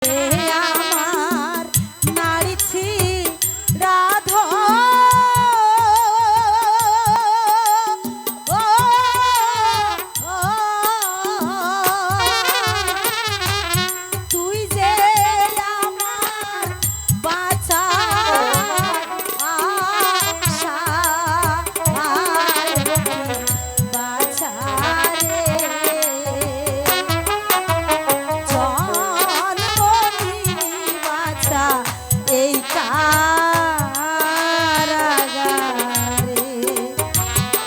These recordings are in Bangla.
আমার নাড়িছি রাধা ও, ও, তুই যে আমার বাঁচা আশা বাঁচা রে এই কারাগারে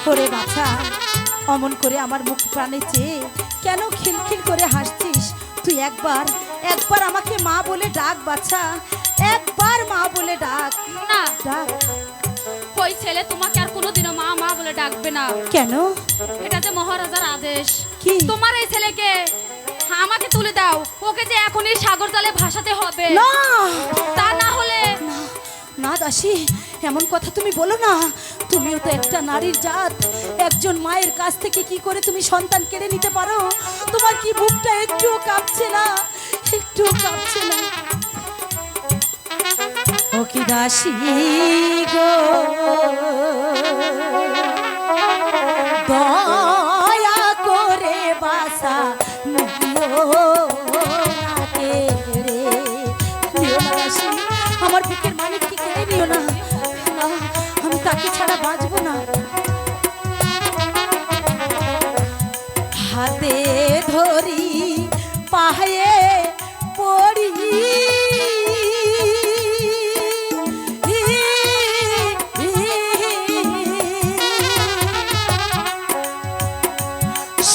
করে বাছা অমন করে আমার মুখ প্রাণে চেয়ে কেন খিলখিল করে হাসছিস? তুই একবার একবার আমাকে মা বলে ডাক বাছা, একবার মা বলে ডাক। না ডাক। ওই ছেলে তোমাকে আর কোনোদিনও মা মা বলে ডাকবে না। কেন? এটা যে মহারাজার আদেশ। কি? তোমার এই ছেলেকে আমাকে তুলে দাও, ওকে যে এখনই সাগর জলে ভাসাতে হবে। না, তা না হলে না দাসী, এমন কথা তুমি বলো না। তুমিও তো একটা নারীর জাত, একজন মায়ের কাছ থেকে কি করে তুমি সন্তান কেড়ে নিতে পারো? তোমার কি বুকটা একটুও কাঁপছে না? একটুও কাঁপছে না? ও কি দাসী গো, দয়া করে বাসা আমার বুকের মালিককে কেড়ে নিও না। না, আমি তাকে ছাড়া বাঁচবো না। হাতে ধরি পায়ে পড়ি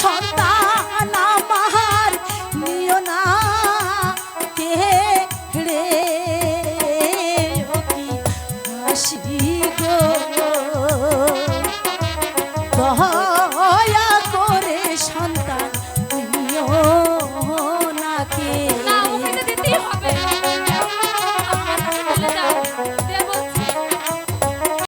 সন্তান আমার নিও না কেড়ে। ও কি হাসি